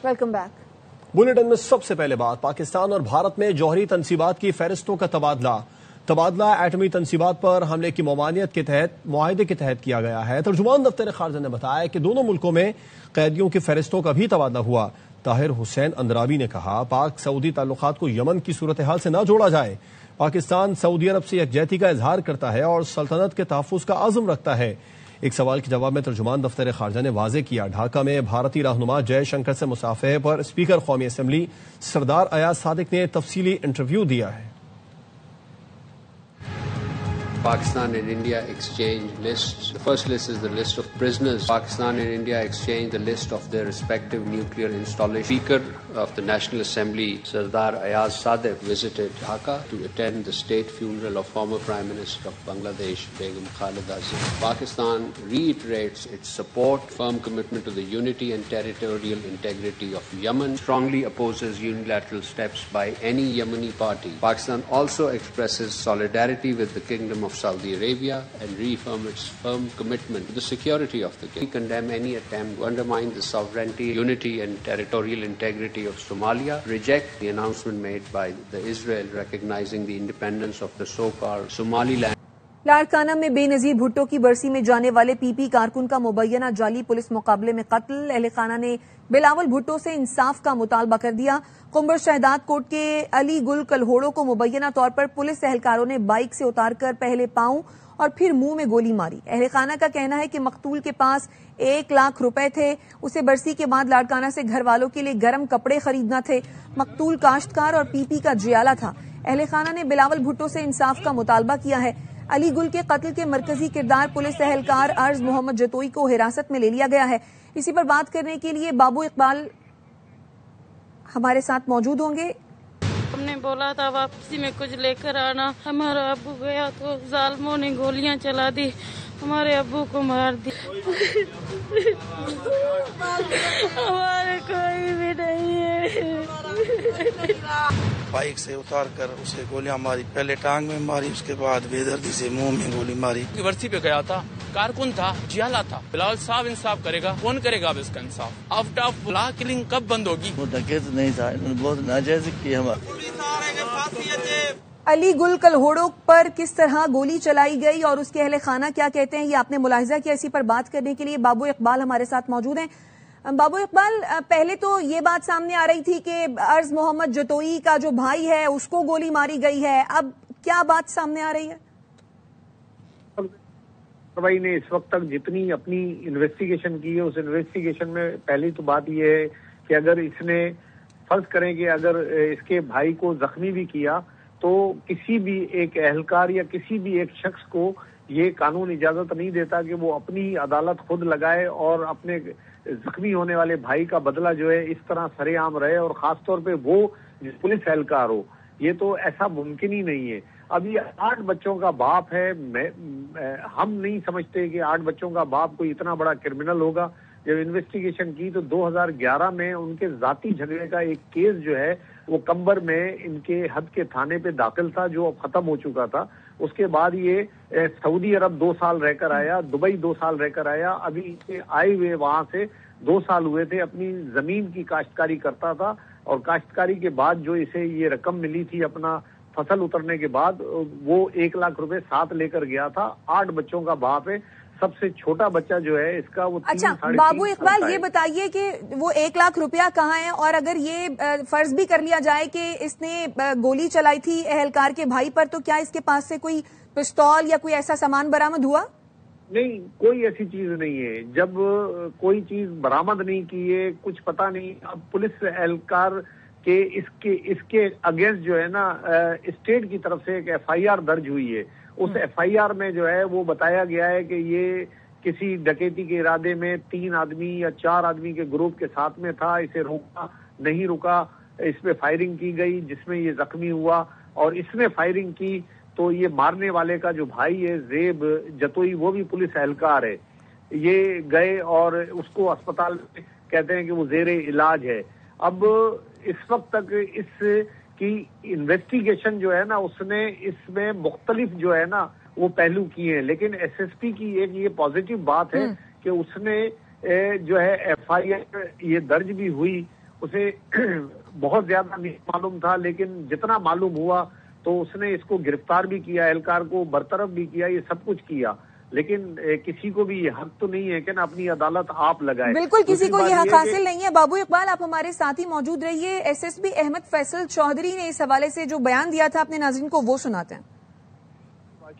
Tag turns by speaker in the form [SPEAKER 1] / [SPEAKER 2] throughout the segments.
[SPEAKER 1] Welcome back.
[SPEAKER 2] Bulletin میں سب سے پہلے بات پاکستان اور بھارت میں جوہری تنصیبات کی فہرستوں کا تبادلہ ایٹمی تنصیبات پر حملے کی ممانعت کے تحت معاہدے کے تحت کیا گیا ہے۔ ترجمان دفتر خارجہ نے بتایا کہ دونوں ملکوں میں قیدیوں کی فہرستوں کا بھی تبادلہ ہوا۔ طاہر حسین اندرابی نے کہا پاک سعودی تعلقات کو یمن کی صورتحال سے نہ جوڑا جائے۔ پاکستان سعودی عرب سے یکجہتی کا اظہار کرتا ہے اور سلطنت کے تحفظ کا عزم رکھتا ہے۔ ایک سوال کے جواب میں ترجمان دفتر خارجہ نے واضح کیا ڈھاکہ میں بھارتی رہنما جے شنکر سے مصافحے پر اسپیکر قومی اسمبلی سردار ایاز صادق نے تفصیلی انٹرویو دیا ہے۔
[SPEAKER 3] Pakistan and India exchange lists. The first list is the list of prisoners. Pakistan and India exchange the list of their respective nuclear installations. Speaker of the National Assembly, Sardar Ayaz Sadiq, visited Dhaka to attend the state funeral of former Prime Minister of Bangladesh, Begum Khalida Zia. Pakistan reiterates its support, firm commitment to the unity and territorial integrity of Yemen, strongly opposes unilateral steps by any Yemeni party. Pakistan also expresses solidarity with the Kingdom of Saudi Arabia and reaffirm its firm commitment to the security of the kingdom. We condemn any attempt to undermine the sovereignty, unity and territorial integrity of Somalia, reject the announcement made by the Israel recognizing the independence of the so-called Somaliland.
[SPEAKER 1] Larkana میں بے نظیر بھٹو کی برسی میں جانے والے پی پی کارکن کا مبینہ جعلی پولیس مقابلے میں قتل۔ اہل خانہ نے بلاول بھٹو سے انصاف کا مطالبہ کر دیا۔ قنبر شہداد کوٹ کے علی گل کلہوڑوں کو مبینہ طور پر پولیس اہلکاروں نے بائک سے اتار کر پہلے پاؤں اور پھر منہ میں گولی ماری۔ اہل خانہ کا کہنا ہے کہ مقتول کے پاس 1 لاکھ روپے تھے۔ اسے برسی کے بعد لاڑکانہ سے گھر والوں کے لیے گرم کپڑے خریدنا تھے۔ مقتول کاشتکار اور پی پی کا جیالہ تھا۔ اہل خانہ نے بلاول بھٹو سے انصاف کا مطالبہ کیا ہے۔ علی گل کے قتل کے مرکزی کردار پولیس اہلکار ارز محمد جتوئی کو حراست میں لے لیا گیا ہے۔ اسی پر بات کرنے کے لیے بابو اقبال ہمارے ساتھ موجود ہوں گے۔
[SPEAKER 4] ہم نے بولا تھا واپسی میں کچھ لے کر آنا، ہمارا ابو گیا تو ظالموں نے گولیاں چلا دی، ہمارے ابو کو مار دی۔ ہمارے کوئی بھی نہیں ہے۔
[SPEAKER 5] بائک سے اتار کر اسے گولیاں ماری، پہلے ٹانگ میں ماری، اس کے بعد بے دردی سے منہ میں گولی ماری۔
[SPEAKER 6] برسی پہ گیا تھا، کارکن تھا، جیالہ تھا۔ بلاول صاحب انصاف کرے گا، کون کرے گا اب اس کا انصاف؟ آفٹ آف بلا کلنگ کب بند ہوگی؟
[SPEAKER 5] وہ ڈکیت نہیں تھا، انہوں نے بہت ناجائز کی ہمارا۔
[SPEAKER 1] علی گل کلہوڑوں پر کس طرح گولی چلائی گئی اور اس کے اہل خانہ کیا کہتے ہیں، یہ آپ نے ملاحظہ کیا۔ اسی پر بات کرنے کے لیے بابو اقبال ہمارے ساتھ موجود ہیں۔ بابو اقبال، پہلے تو یہ بات سامنے آ رہی تھی کہ ارز محمد جتوئی کا جو بھائی ہے اس کو گولی ماری گئی ہے، اب کیا بات سامنے آ رہی ہے؟
[SPEAKER 7] بھائی نے اس وقت تک جتنی اپنی انویسٹیگیشن کی ہے، اس انویسٹیگیشن میں پہلی تو بات یہ ہے کہ اگر اس نے فرض کریں کہ اگر اس کے بھائی کو زخمی بھی کیا تو کسی بھی ایک اہلکار یا کسی بھی ایک شخص کو یہ قانون اجازت نہیں دیتا کہ وہ اپنی عدالت خود لگائے اور اپنے زخمی ہونے والے بھائی کا بدلہ جو ہے اس طرح سرے عام رہے، اور خاص طور پہ وہ پولیس اہلکار ہو۔ یہ تو ایسا ممکن ہی نہیں ہے۔ اب یہ 8 بچوں کا باپ ہے، ہم نہیں سمجھتے کہ 8 بچوں کا باپ کوئی اتنا بڑا کرمنل ہوگا۔ جب انویسٹیگیشن کی تو 2011 میں ان کے ذاتی جھگڑے کا ایک کیس جو ہے وہ کمبر میں ان کے حد کے تھانے پہ داخل تھا جو اب ختم ہو چکا تھا۔ اس کے بعد یہ سعودی عرب 2 سال رہ کر آیا، دبئی 2 سال رہ کر آیا، ابھی آئے ہوئے وہاں سے 2 سال ہوئے تھے، اپنی زمین کی کاشتکاری کرتا تھا، اور کاشتکاری کے بعد جو اسے یہ رقم ملی تھی اپنا فصل اترنے کے بعد، وہ 1 لاکھ روپے ساتھ لے کر گیا تھا۔ 8 بچوں کا باپ ہے، سب سے چھوٹا بچہ جو ہے اس کا وہ 3
[SPEAKER 1] اچھا
[SPEAKER 7] ساڑھے 3
[SPEAKER 1] بابو اقبال، یہ بتائیے کہ وہ 1 لاکھ روپیہ کہاں ہے، اور اگر یہ فرض بھی کر لیا جائے کہ اس نے گولی چلائی تھی اہلکار کے بھائی پر، تو کیا اس کے پاس سے کوئی پستول یا کوئی ایسا سامان برآمد ہوا؟ نہیں،
[SPEAKER 7] کوئی ایسی چیز نہیں ہے۔ جب کوئی چیز برآمد نہیں کی ہے، کچھ پتہ نہیں۔ اب پولیس اہلکار کہ اس کے اگینسٹ جو ہے نا اسٹیٹ کی طرف سے ایک ایف آئی آر درج ہوئی ہے۔ اس ایف آئی آر میں جو ہے وہ بتایا گیا ہے کہ یہ کسی ڈکیتی کے ارادے میں 3 آدمی یا 4 آدمی کے گروپ کے ساتھ میں تھا، اسے روکا نہیں رکا، اس پہ فائرنگ کی گئی جس میں یہ زخمی ہوا، اور اس نے فائرنگ کی تو یہ مارنے والے کا جو بھائی ہے زیب جتوئی، وہ بھی پولیس اہلکار ہے، یہ گئے اور اس کو اسپتال میں کہتے ہیں کہ وہ زیر علاج ہے۔ اب اس وقت تک اس کی انویسٹیگیشن جو ہے نا اس نے اس میں مختلف جو ہے نا وہ پہلو کیے ہیں، لیکن ایس ایس پی کی ایک یہ پازیٹیو بات ہے کہ اس نے جو ہے ایف آئی آر یہ درج بھی ہوئی، اسے بہت زیادہ نہیں معلوم تھا، لیکن جتنا معلوم ہوا تو اس نے اس کو گرفتار بھی کیا، اہلکار کو برطرف بھی کیا، یہ سب کچھ کیا، لیکن کسی کو بھی یہ حق تو نہیں ہے کہ نا اپنی عدالت آپ لگائے.
[SPEAKER 1] بالکل کسی کو یہ حق حاصل نہیں ہے. بابو اقبال آپ ہمارے ساتھ ہی موجود رہیے. S S P Ahmed Faisal Chaudhry نے اس حوالے سے جو بیان دیا تھا اپنے ناظرین کو وہ سناتے ہیں.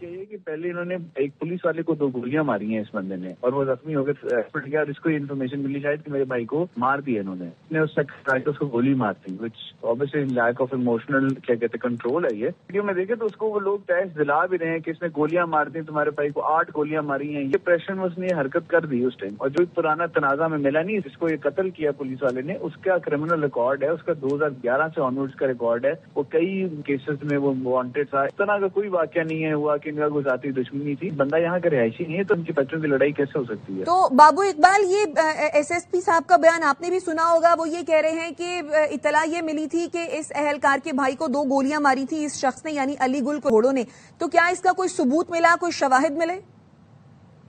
[SPEAKER 8] یہ کہ پہلے انہوں نے ایک پولیس والے کو 2 گولیاں ماری ہیں اس بندے نے، اور وہ زخمی ہو گئے ہاسپٹل گیا، اور اس کو انفارمیشن ملی شاید کہ میرے بھائی کو مار دیا انہوں نے اس اس کو گولی مار دی، وچ obviously لیک آف ایموشنل کیا کہتے ہیں کنٹرول ہے. یہ ویڈیو میں دیکھے تو اس کو وہ لوگ تحس دلا بھی رہے ہیں کہ اس نے گولیاں مار دی، تمہارے بھائی کو 8 گولیاں ماری ہیں. یہ پریشر میں اس نے یہ حرکت کر دی اس ٹائم، اور جو پرانا تنازع میں ملا نہیں جس کو یہ قتل کیا پولیس والے نے، اس کا کرمنل ریکارڈ ہے، اس کا 2011 سے آنورڈز کا ریکارڈ ہے، وہ کئی کیسز میں وہ وانٹڈ تھا. اس طرح کا کوئی واقعہ نہیں ہے ہوا کہ ان کا کوئی ذاتی دشمنی تھی. بندہ یہاں کا رہائشی نہیں ہے تو ان کی بچوں کی لڑائی کیسے ہو سکتی ہے؟
[SPEAKER 1] تو بابو اقبال یہ ایس ایس پی صاحب کا بیان آپ نے بھی سنا ہوگا، وہ یہ کہہ رہے ہیں کہ اطلاع یہ ملی تھی کہ اس اہلکار کے بھائی کو 2 گولیاں ماری تھی اس شخص نے، یعنی علی گل کھوڑوں نے. تو کیا اس کا کوئی ثبوت ملا، کوئی شواہد ملے؟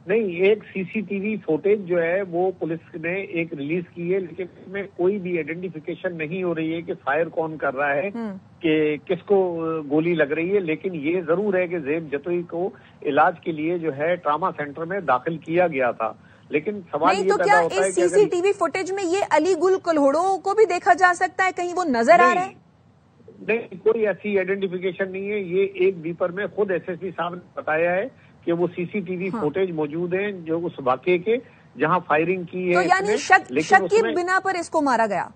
[SPEAKER 7] نہیں، ایک سی سی ٹی وی فوٹیج جو ہے وہ پولیس نے ایک ریلیز کی ہے، لیکن اس میں کوئی بھی آئیڈینٹیفیکیشن نہیں ہو رہی ہے کہ فائر کون کر رہا ہے، کہ کس کو گولی لگ رہی ہے. لیکن یہ ضرور ہے کہ زیب جتوئی کو علاج کے لیے جو ہے ٹراما سینٹر میں داخل کیا گیا تھا. لیکن سوال یہ پیدا ہوتا ہے کہ
[SPEAKER 1] سی سی ٹی وی فوٹیج میں یہ علی گل کلہوڑوں کو بھی دیکھا جا سکتا ہے، کہیں وہ نظر آ رہا ہے؟
[SPEAKER 7] نہیں، کوئی ایسی آئیڈینٹیفیکیشن نہیں ہے. یہ ایک بیپر میں خود ایس ایس پی صاحب نے بتایا ہے کہ وہ سی سی ٹی وی فوٹیج موجود ہیں جو اس واقعے کے جہاں فائرنگ کی ہے.
[SPEAKER 1] تو یعنی شک کی بنا پر اس کو مارا گیا؟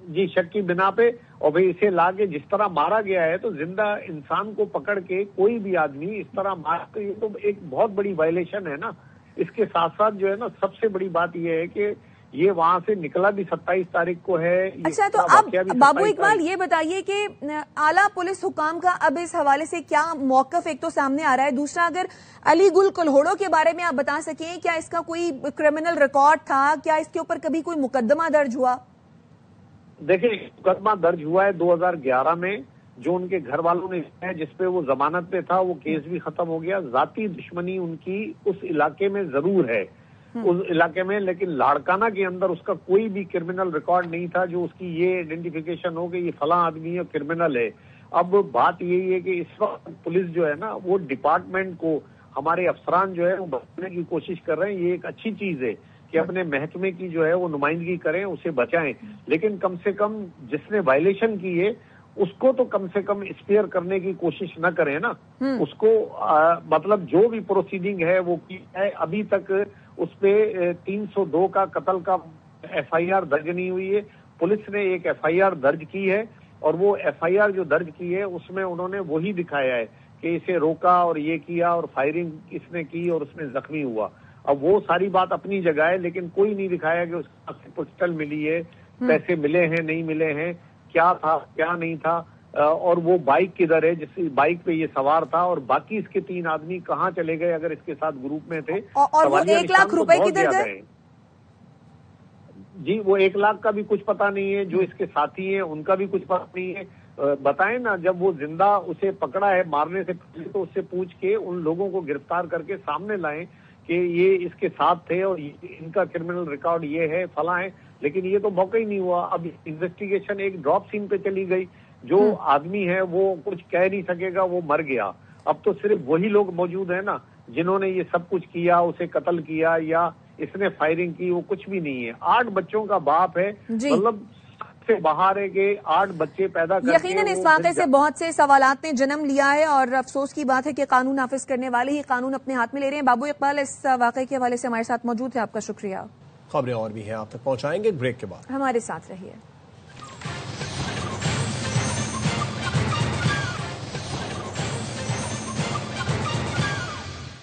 [SPEAKER 7] جی، شک کی بنا پہ. اور بھائی اسے لا کے جس طرح مارا گیا ہے تو زندہ انسان کو پکڑ کے کوئی بھی آدمی اس طرح مار کے، یہ تو ایک بہت بڑی وائلیشن ہے نا. اس کے ساتھ ساتھ جو ہے نا سب سے بڑی بات یہ ہے کہ یہ وہاں سے نکلا بھی 27 تاریخ کو ہے.
[SPEAKER 1] اچھا، تو اب بابو اقبال یہ بتائیے کہ اعلیٰ پولیس حکام کا اب اس حوالے سے کیا موقف ایک تو سامنے آ رہا ہے، دوسرا اگر علی گل کلہوڑوں کے بارے میں آپ بتا سکیں کیا اس کا کوئی کرمنل ریکارڈ تھا، کیا اس کے اوپر کبھی کوئی مقدمہ درج ہوا؟
[SPEAKER 7] دیکھیں، مقدمہ درج ہوا ہے 2011 میں جو ان کے گھر والوں نے ہے، جس پہ وہ ضمانت پہ تھا، وہ کیس بھی ختم ہو گیا. ذاتی دشمنی ان کی اس علاقے میں ضرور ہے، اس علاقے میں، لیکن لاڑکانہ کے اندر اس کا کوئی بھی کرمنل ریکارڈ نہیں تھا جو اس کی یہ آئیڈینٹیفیکیشن ہو کہ یہ فلاں آدمی ہے کرمنل ہے. اب بات یہی ہے کہ اس وقت پولیس جو ہے نا وہ ڈپارٹمنٹ کو، ہمارے افسران جو ہے وہ بچانے کی کوشش کر رہے ہیں. یہ ایک اچھی چیز ہے کہ اپنے محکمے کی جو ہے وہ نمائندگی کریں، اسے بچائیں، لیکن کم سے کم جس نے وائلیشن کی ہے اس کو تو کم سے کم اسپیئر کرنے کی کوشش نہ کریں نا. اس کو مطلب جو بھی پروسیڈنگ ہے وہ کی ہے. ابھی تک اس پہ 302 کا قتل کا ایف آئی آر درج نہیں ہوئی ہے. پولیس نے ایک ایف آئی آر درج کی ہے، اور وہ ایف آئی آر جو درج کی ہے اس میں انہوں نے وہی دکھایا ہے کہ اسے روکا اور یہ کیا اور فائرنگ اس نے کی اور اس میں زخمی ہوا. اب وہ ساری بات اپنی جگہ ہے، لیکن کوئی نہیں دکھایا کہ اس کو پسٹل ملی ہے، پیسے ملے ہیں نہیں ملے ہیں، کیا تھا کیا نہیں تھا، اور وہ بائک کدھر ہے جس بائک پہ یہ سوار تھا، اور باقی اس کے 3 آدمی کہاں چلے گئے اگر اس کے ساتھ گروپ میں تھے.
[SPEAKER 1] اور وہ 1 لاکھ روپے کدھر گئے؟
[SPEAKER 7] جی، وہ 1 لاکھ کا بھی کچھ پتا نہیں ہے. جو اس کے ساتھی ہیں ان کا بھی کچھ پتا نہیں ہے. بتائیں نا، جب وہ زندہ اسے پکڑا ہے مارنے سے پہلے تو اس سے پوچھ کے ان لوگوں کو گرفتار کر کے سامنے لائیں کہ یہ اس کے ساتھ تھے اور ان کا کرمنل ریکارڈ یہ ہے فلاں ہے. لیکن یہ تو موقع ہی نہیں ہوا. اب انویسٹیگیشن ایک ڈراپ سین پہ چلی گئی. جو آدمی ہے وہ کچھ کہہ نہیں سکے گا، وہ مر گیا. اب تو صرف وہی لوگ موجود ہیں نا جنہوں نے یہ سب کچھ کیا، اسے قتل کیا یا اس نے فائرنگ کی. وہ کچھ بھی نہیں ہے. 8 بچوں کا باپ ہے، مطلب سے باہر ہے کہ 8 بچے پیدا کر
[SPEAKER 1] یقیناً اس واقعے سے بہت سے سوالات نے جنم لیا ہے، اور افسوس کی بات ہے کہ قانون نافذ کرنے والے ہی قانون اپنے ہاتھ میں لے رہے ہیں. بابو اقبال اس واقعے کے حوالے سے ہمارے ساتھ موجود ہے، آپ کا شکریہ.
[SPEAKER 2] خبریں اور بھی ہیں آپ تک پہنچائیں گے بریک کے بعد،
[SPEAKER 1] ہمارے ساتھ رہیے.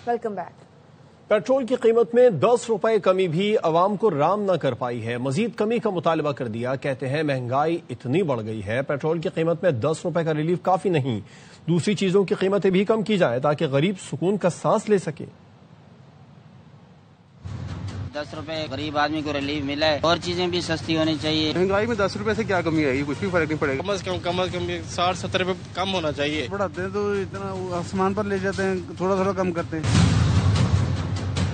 [SPEAKER 1] Welcome back.
[SPEAKER 2] پیٹرول کی قیمت میں 10 روپے کمی بھی عوام کو رام نہ کر پائی ہے. مزید کمی کا مطالبہ کر دیا. کہتے ہیں مہنگائی اتنی بڑھ گئی ہے، پیٹرول کی قیمت میں 10 روپے کا ریلیف کافی نہیں، دوسری چیزوں کی قیمتیں بھی کم کی جائیں تاکہ غریب سکون کا سانس لے سکے.
[SPEAKER 9] 10 روپے غریب آدمی کو ریلیف ملا ہے، اور چیزیں بھی سستی ہونی چاہیے.
[SPEAKER 10] مہنگائی میں 10 روپے سے کیا کمی آئے گی؟ کچھ بھی فرق نہیں پڑے گا. کم از کم 60-70 روپے کم ہونا چاہیے. بڑھاتے ہیں تو اتنا آسمان پر لے جاتے ہیں، تھوڑا تھوڑا کم کرتے ہیں.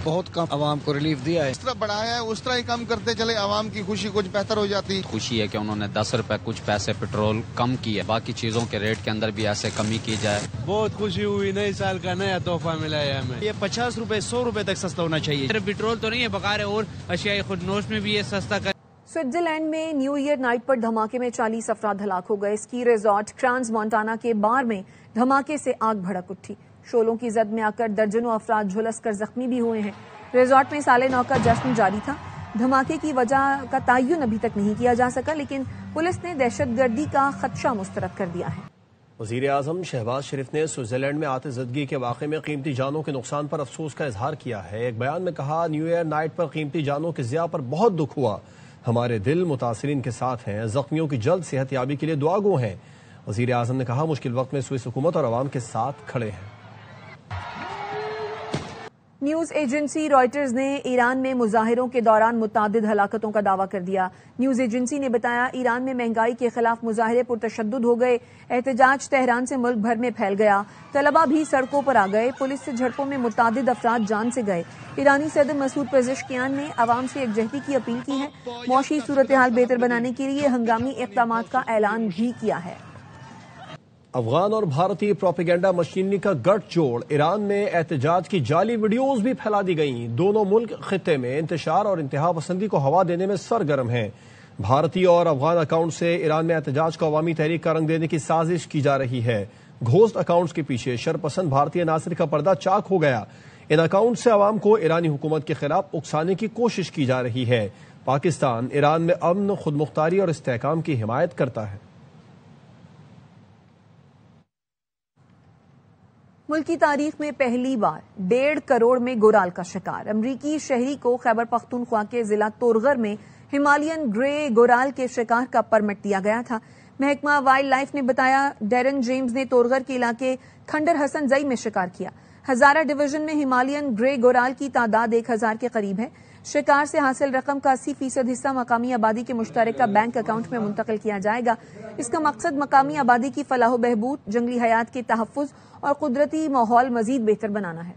[SPEAKER 11] بہت کم عوام کو ریلیف دیا ہے.
[SPEAKER 12] اس طرح بڑھایا ہے اس طرح ہی کم کرتے چلے عوام کی خوشی کچھ بہتر ہو جاتی.
[SPEAKER 13] خوشی ہے کہ انہوں نے 10 روپے کچھ پیسے پیٹرول کم کی ہے, باقی چیزوں کے ریٹ کے اندر بھی ایسے کمی کی جائے.
[SPEAKER 14] بہت خوشی ہوئی, نئے سال کا نیا تحفہ ملا ہے ہمیں.
[SPEAKER 15] یہ 50 روپے 100 روپے تک سستا ہونا چاہیے. صرف پیٹرول تو نہیں ہے, بقار اور اشیاء خود نوش میں بھی یہ سستا کر.
[SPEAKER 1] سوئٹزرلینڈ میں نیو ایئر نائٹ پر دھماکے میں 40 افراد ہلاک ہو گئے. اسکی ریزارٹ کرانز مونٹانا کے بار میں دھماکے سے آگ بھڑک اٹھی. شعلوں کی زد میں آ کر درجنوں افراد جھلس کر زخمی بھی ہوئے ہیں. ریزارٹ میں سال نو کا جشن جاری تھا. دھماکے کی وجہ کا تعین ابھی تک نہیں کیا جا سکا, لیکن پولیس نے دہشت گردی کا خدشہ مسترد کر دیا ہے.
[SPEAKER 2] وزیر اعظم شہباز شریف نے سوئٹزرلینڈ میں آتش زدگی کے واقعے میں قیمتی جانوں کے نقصان پر افسوس کا اظہار کیا ہے. ایک بیان میں کہا, نیو ایئر نائٹ پر قیمتی جانوں کے ضیاع پر بہت دکھ ہوا. ہمارے دل متاثرین کے ساتھ ہیں. زخمیوں کی جلد صحت یابی کے لیے دعا گو ہیں. وزیر اعظم نے کہا, مشکل وقت میں سوئس حکومت اور عوام کے ساتھ کھڑے ہیں.
[SPEAKER 1] نیوز ایجنسی رائٹرز نے ایران میں مظاہروں کے دوران متعدد ہلاکتوں کا دعویٰ کر دیا. نیوز ایجنسی نے بتایا, ایران میں مہنگائی کے خلاف مظاہرے پرتشدد ہو گئے. احتجاج تہران سے ملک بھر میں پھیل گیا. طلبہ بھی سڑکوں پر آ گئے. پولیس سے جھڑپوں میں متعدد افراد جان سے گئے. ایرانی صدر مسعود پزشکیان نے عوام سے یکجہتی کی اپیل کی ہے. معاشی صورتحال بہتر بنانے کے لیے ہنگامی اقدامات کا اعلان بھی کیا ہے.
[SPEAKER 2] افغان اور بھارتی پروپیگنڈا مشینری کا گٹھ جوڑ. ایران میں احتجاج کی جعلی ویڈیوز بھی پھیلا دی گئیں. دونوں ملک خطے میں انتشار اور انتہا پسندی کو ہوا دینے میں سرگرم ہیں. بھارتی اور افغان اکاؤنٹ سے ایران میں احتجاج کو عوامی تحریک کا رنگ دینے کی سازش کی جا رہی ہے. گھوست اکاؤنٹس کے پیچھے شرپسند بھارتی عناصر کا پردہ چاک ہو گیا. ان اکاؤنٹ سے عوام کو ایرانی حکومت کے خلاف اکسانے کی کوشش کی جا رہی ہے. پاکستان ایران میں امن, خود مختاری اور استحکام کی حمایت کرتا ہے.
[SPEAKER 1] ملکی تاریخ میں پہلی بار 1.5 کروڑ میں گورال کا شکار. امریکی شہری کو خیبر پختونخوا کے ضلع تورغر میں ہمالین گرے گورال کے شکار کا پرمٹ دیا گیا تھا. محکمہ وائلڈ لائف نے بتایا, ڈیرن جیمز نے تورغر کے علاقے کھنڈر حسن زئی میں شکار کیا. ہزارہ ڈویژن میں ہمالین گرے گورال کی تعداد 1000 کے قریب ہے. شکار سے حاصل رقم کا 80% حصہ مقامی آبادی کے مشترکہ بینک اکاؤنٹ میں منتقل کیا جائے گا. اس کا مقصد مقامی آبادی کی فلاح و بہبود, جنگلی حیات کے تحفظ اور قدرتی ماحول مزید بہتر بنانا ہے.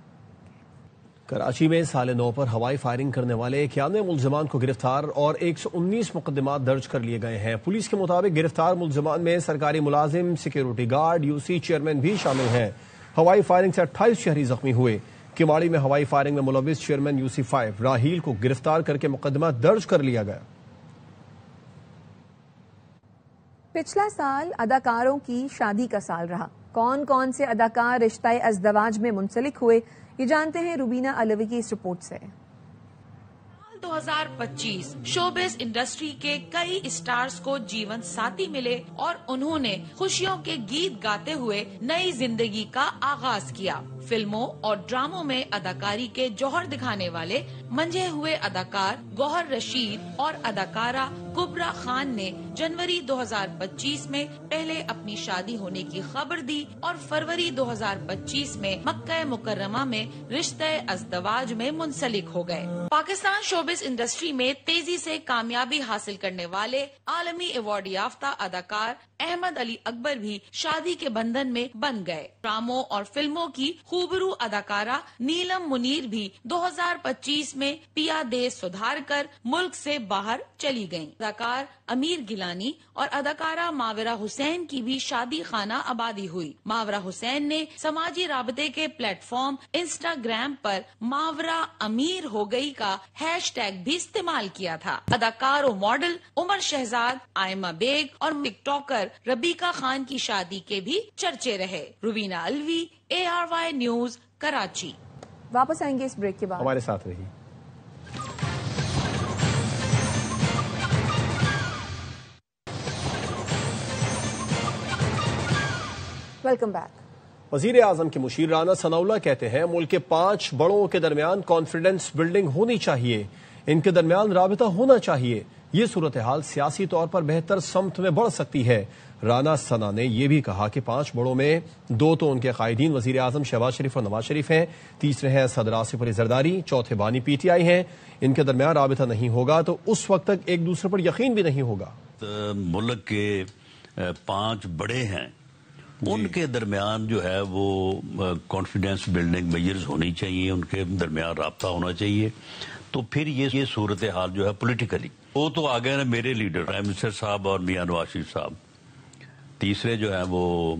[SPEAKER 2] کراچی میں سال نو پر ہوائی فائرنگ کرنے والے 91 ملزمان کو گرفتار اور 119 مقدمات درج کر لیے گئے ہیں. پولیس کے مطابق گرفتار ملزمان میں سرکاری ملازم, سیکیورٹی گارڈ, UC چیئرمین بھی شامل ہیں. ہوائی فائرنگ سے 28 شہری زخمی ہوئے. کماڑی میں ہوائی فائرنگ میں ملوث چیئرمین UC5 راہیل کو گرفتار کر کے مقدمہ درج کر لیا گیا.
[SPEAKER 1] پچھلا سال اداکاروں کی شادی کا سال رہا. کون کون سے اداکار رشتہ ازدواج میں منسلک ہوئے, یہ جانتے ہیں روبینہ علوی کی اس رپورٹ سے.
[SPEAKER 16] 2025 شوبز انڈسٹری کے کئی اسٹارز کو جیون ساتھی ملے اور انہوں نے خوشیوں کے گیت گاتے ہوئے نئی زندگی کا آغاز کیا. فلموں اور ڈراموں میں اداکاری کے جوہر دکھانے والے منجھے ہوئے اداکار گوہر رشید اور اداکارہ کبرا خان نے جنوری 2025 میں پہلے اپنی شادی ہونے کی خبر دی اور فروری 2025 میں مکہ مکرمہ میں رشتہ ازدواج میں منسلک ہو گئے. پاکستان شوبز انڈسٹری میں تیزی سے کامیابی حاصل کرنے والے عالمی ایوارڈ یافتہ اداکار احمد علی اکبر بھی شادی کے بندھن میں بن گئے. ڈراموں اور فلموں کی خوبرو اداکارہ نیلم منیر بھی 2025 میں پیا دیس سدھار کر ملک سے باہر چلی گئیں. اداکار امیر گیلانی اور اداکارہ ماورا حسین کی بھی شادی خانہ آبادی ہوئی. ماورا حسین نے سماجی رابطے کے پلیٹ فارم انسٹاگرام پر ماورا امیر ہو گئی کا #, بھی استعمال کیا تھا. اداکار و ماڈل عمر شہزاد, آئمہ بیگ اور ٹک ٹاکر ربیکہ خان کی شادی کے بھی چرچے رہے. Rubina Alvi, ARY news, Karachi.
[SPEAKER 1] واپس آئیں گے اس بریک کے بعد.
[SPEAKER 2] ہمارے ساتھ رہی.
[SPEAKER 1] Welcome back.
[SPEAKER 2] وزیر اعظم کے مشیر رانا ثناءاللہ کہتے ہیں, ملک کے 5 بڑوں کے درمیان کانفیڈنس بلڈنگ ہونی چاہیے, ان کے درمیان رابطہ ہونا چاہیے. یہ صورتحال سیاسی طور پر بہتر سمت میں بڑھ سکتی ہے. رانا ثنا نے یہ بھی کہا کہ 5 بڑوں میں 2 تو ان کے قائدین وزیر اعظم شہباز شریف اور نواز شریف ہیں, تیسرے ہیں صدر آصف علی زرداری, چوتھے بانی PTI ہیں. ان کے درمیان رابطہ نہیں ہوگا تو اس وقت تک ایک دوسرے پر یقین بھی نہیں ہوگا.
[SPEAKER 17] ملک کے 5 بڑے ہیں ان کے درمیان جو ہے وہ کانفیڈینس بلڈنگ میجرز ہونی چاہیے، ان کے درمیان رابطہ ہونا چاہیے. تو پھر یہ صورتحال جو ہے پولیٹیکلی، وہ تو آ گئے نا میرے لیڈر پرائم منسٹر صاحب اور میاں نواز شریف صاحب. تیسرے جو ہیں وہ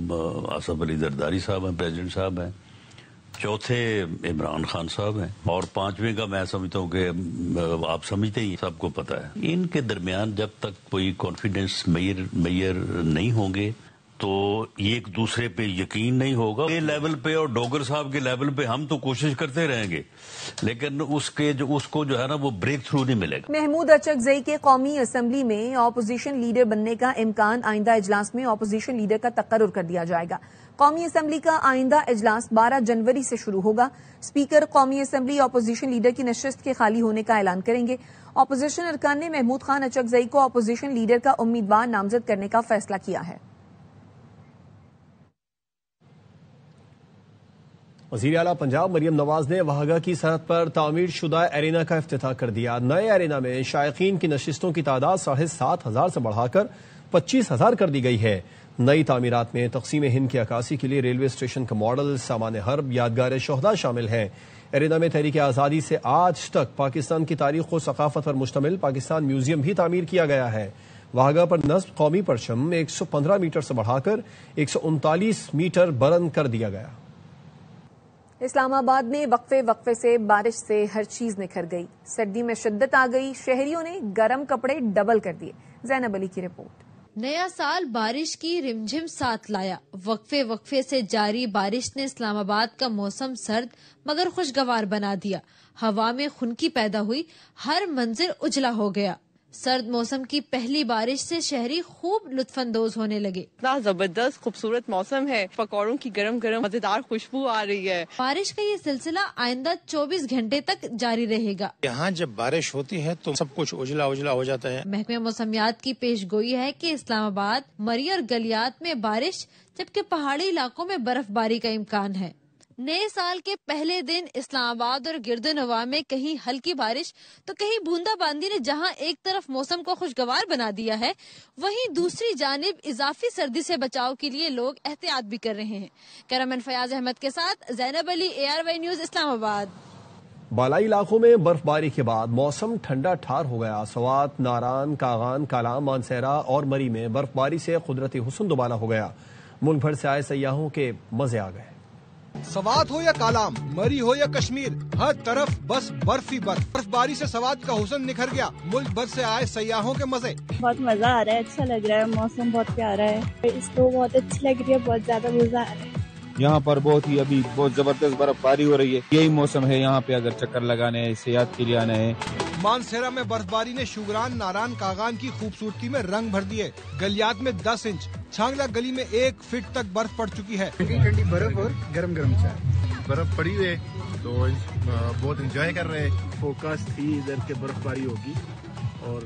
[SPEAKER 17] آصف علی زرداری صاحب ہیں، پریزیڈنٹ صاحب ہیں. چوتھے عمران خان صاحب ہیں. اور پانچویں کا میں سمجھتا ہوں کہ آپ سمجھتے ہی، سب کو پتا ہے. ان کے درمیان جب تک کوئی کانفیڈینس میئر نہیں ہوں گے تو ایک دوسرے پہ یقین نہیں ہوگا. یہ لیول پہ اور ڈوگر صاحب کے لیول پہ ہم تو کوشش کرتے رہیں گے، لیکن اس کو جو ہے نا وہ بریک تھرو نہیں ملے گا.
[SPEAKER 1] محمود اچکزئی کے قومی اسمبلی میں اپوزیشن لیڈر بننے کا امکان، آئندہ اجلاس میں اپوزیشن لیڈر کا تقرر کر دیا جائے گا. قومی اسمبلی کا آئندہ اجلاس 12 جنوری سے شروع ہوگا. اسپیکر قومی اسمبلی اپوزیشن لیڈر کی نشست کے خالی ہونے کا اعلان کریں گے. اپوزیشن ارکان نے محمود خان اچکزئی کو اپوزیشن لیڈر کا امیدوار نامزد کرنے کا فیصلہ کیا ہے.
[SPEAKER 2] وزیر اعلیٰ پنجاب مریم نواز نے وہاگا کی سرحد پر تعمیر شدہ ایرینا کا افتتاح کر دیا. نئے ایرینا میں شائقین کی نشستوں کی تعداد 7,500 سے بڑھا کر 25,000 کر دی گئی ہے. نئی تعمیرات میں تقسیم ہند کی عکاسی کے لیے ریلوے اسٹیشن کا ماڈل، سامان حرب، یادگار شہداء شامل ہیں. ایرینا میں تحریک آزادی سے آج تک پاکستان کی تاریخ و ثقافت پر مشتمل پاکستان میوزیم بھی تعمیر کیا گیا ہے. وہاگا پر نصب قومی پرچم 115 میٹر سے بڑھا کر 139 میٹر بلند کر دیا گیا.
[SPEAKER 1] اسلام آباد میں وقفے سے بارش سے ہر چیز نکھر گئی. سردی میں شدت آ گئی، شہریوں نے گرم کپڑے ڈبل کر دیے. زینب علی کی رپورٹ.
[SPEAKER 18] نیا سال بارش کی رمجھم ساتھ لایا. وقفے سے جاری بارش نے اسلام آباد کا موسم سرد مگر خوشگوار بنا دیا. ہوا میں خنکی پیدا ہوئی، ہر منظر اجلا ہو گیا. سرد موسم کی پہلی بارش سے شہری خوب لطف اندوز ہونے لگے.
[SPEAKER 19] اتنا زبردست خوبصورت موسم ہے، پکوڑوں کی گرم گرم مزیدار خوشبو آ رہی ہے.
[SPEAKER 18] بارش کا یہ سلسلہ آئندہ 24 گھنٹے تک جاری رہے گا.
[SPEAKER 20] یہاں جب بارش ہوتی ہے تو سب کچھ اجلا ہو جاتا ہے.
[SPEAKER 18] محکمہ موسمیات کی پیش گوئی ہے کہ اسلام آباد، مری اور گلیات میں بارش جبکہ پہاڑی علاقوں میں برف باری کا امکان ہے. نئے سال کے پہلے دن اسلام آباد اور گرد نواح میں کہیں ہلکی بارش تو کہیں بوندا باندی نے جہاں ایک طرف موسم کو خوشگوار بنا دیا ہے، وہیں دوسری جانب اضافی سردی سے بچاؤ کے لیے لوگ احتیاط بھی کر رہے ہیں. کیمرامین فیاض احمد کے ساتھ زینب علی، ARY نیوز، اسلام آباد.
[SPEAKER 2] بالائی علاقوں میں برف باری کے بعد موسم ٹھنڈا ٹھار ہو گیا. سوات، ناران، کاغان، کالام، مانسہرہ اور مری میں برف باری سے قدرتی حسن دوبالا ہو گیا. ملک بھر سے آئے سیاحوں کے مزے آ گئے.
[SPEAKER 21] سوات ہو یا کالام، مری ہو یا کشمیر، ہر طرف بس برف ہی برف. برف باری سے سوات کا حسن نکھر گیا. ملک بھر سے آئے سیاحوں کے مزے.
[SPEAKER 22] بہت مزہ آ رہا ہے، اچھا لگ رہا ہے، موسم بہت پیارا ہے، اس کو بہت اچھی لگ رہی ہے، بہت زیادہ مزہ آ رہا ہے.
[SPEAKER 23] یہاں پر ابھی بہت زبردست برف باری ہو رہی ہے. یہی موسم ہے یہاں پہ اگر چکر لگانے سیاحت کے لیے آنا ہے.
[SPEAKER 21] مانسہرہ میں برف باری نے شوگران، ناران، کاغان کی خوبصورتی میں رنگ بھر دیے. گلیات میں 10 انچ، چھانگلا گلی میں 1 فٹ تک برف پڑ چکی ہے.
[SPEAKER 24] ٹھنڈی برف اور گرم چائے. برف پڑی ہوئی ہے تو بہت انجوائے کر رہے. فوکس تھی ادھر کے برف باری ہوگی اور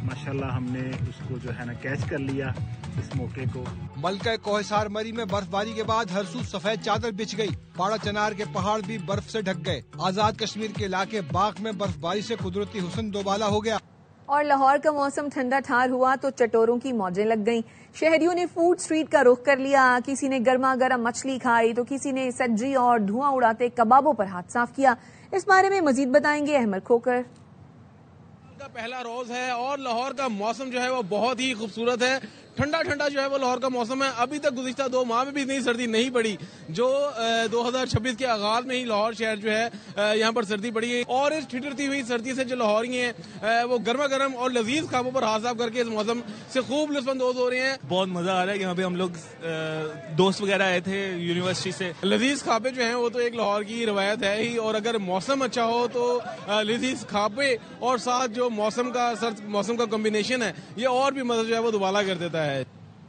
[SPEAKER 24] ماشاءاللہ ہم نے اس کو جو ہے نا کیچ کر لیا اس موقع کو.
[SPEAKER 21] ملکہ کوہسار مری میں برف باری کے بعد ہر سو سفید چادر بچھ گئی. پاڑا چنار کے پہاڑ بھی برف سے ڈھک گئے. آزاد کشمیر کے علاقے باغ میں برف باری سے قدرتی حسن دوبالا ہو گیا.
[SPEAKER 1] اور لاہور کا موسم ٹھنڈا ٹھار ہوا تو چٹوروں کی موجیں لگ گئیں. شہریوں نے فوڈ اسٹریٹ کا رخ کر لیا. کسی نے گرما گرم مچھلی کھائی تو کسی نے سجی اور دھواں اڑاتے کبابوں پر ہاتھ صاف کیا. اس بارے میں مزید بتائیں گے احمد کھوکر.
[SPEAKER 6] پہلا روز ہے اور لاہور کا موسم جو ہے وہ بہت ہی خوبصورت ہے. ٹھنڈا جو ہے وہ لاہور کا موسم ہے. ابھی تک گزشتہ 2 ماہ میں بھی اتنی سردی نہیں پڑی جو 2026 کے آغاز میں ہی لاہور شہر جو ہے یہاں پر سردی پڑی ہے. اور اس ٹھٹرتی ہوئی سردی سے جو لاہوری ہیں وہ گرما گرم اور لذیذ کھابوں پر ہاتھ صاف کر کے اس موسم سے خوب لطف اندوز ہو رہے ہیں.
[SPEAKER 25] بہت مزہ آ رہا ہے. یہاں پہ ہم لوگ دوست وغیرہ آئے تھے یونیورسٹی سے.
[SPEAKER 6] لذیذ کھابے جو ہیں وہ تو ایک لاہور کی روایت ہے ہی، اور اگر موسم اچھا ہو تو لذیذ کھابے اور ساتھ جو موسم کا کمبینیشن ہے یہ اور بھی مزہ جو ہے وہ دوبالا کر دیتا ہے.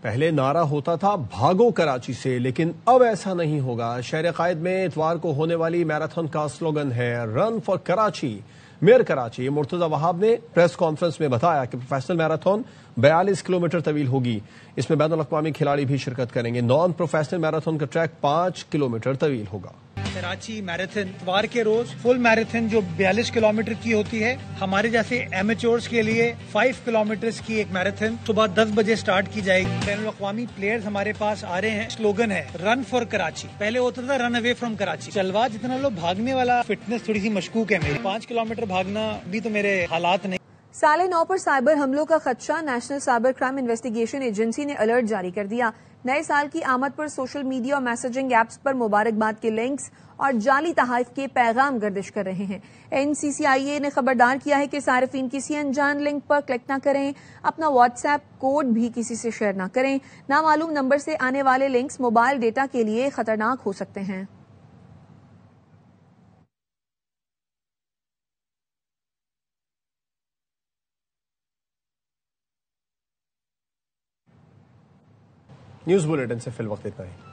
[SPEAKER 2] پہلے نعرہ ہوتا تھا بھاگو کراچی سے، لیکن اب ایسا نہیں ہوگا. شہر قائد میں اتوار کو ہونے والی میراتھن کا سلوگن ہے run for Karachi. Mayor Karachi Murtaza Wahab نے پریس کانفرنس میں بتایا کہ پروفیشنل میراتھن 42 کلومیٹر طویل ہوگی. اس میں بین الاقوامی کھلاڑی بھی شرکت کریں گے. نان پروفیشنل میراتھن کا ٹریک 5 کلومیٹر طویل ہوگا.
[SPEAKER 3] کراچی میراتھن اتوار کے روز، فل میراتھن جو 42 کلومیٹر کی ہوتی ہے، ہمارے جیسے ایمیچورز کے لیے 5 کلومیٹر کی ایک میراتھن صبح 10 بجے سٹارٹ کی جائے گی۔ بین الاقوامی پلیئرز ہمارے پاس آ رہے ہیں۔ سلوگن ہے رن فار کراچی، پہلے ہوتا تھا رن اوے فرام کراچی۔ چلوا جتنا لوگ بھاگنے والا فٹنس تھوڑی سی مشکوک ہے میری، 5 کلومیٹر بھاگنا بھی تو میرے حالات نہیں۔
[SPEAKER 1] سال 9 پر سائبر حملوں کا خدشہ، national cyber crime investigation agency نے الرٹ جاری کر دیا۔ نئے سال کی آمد پر سوشل میڈیا اور میسجنگ ایپس پر مبارکباد کے لنکس اور جعلی تحائف کے پیغام گردش کر رہے ہیں۔ NCCIA نے خبردار کیا ہے کہ صارفین کسی انجان لنک پر کلک نہ کریں، اپنا واٹس ایپ کوڈ بھی کسی سے شیئر نہ کریں۔ نامعلوم نمبر سے آنے والے لنکس موبائل ڈیٹا کے لیے خطرناک ہو سکتے ہیں۔
[SPEAKER 2] نیوز بلیٹن سے فی الوقت اتنا ہی۔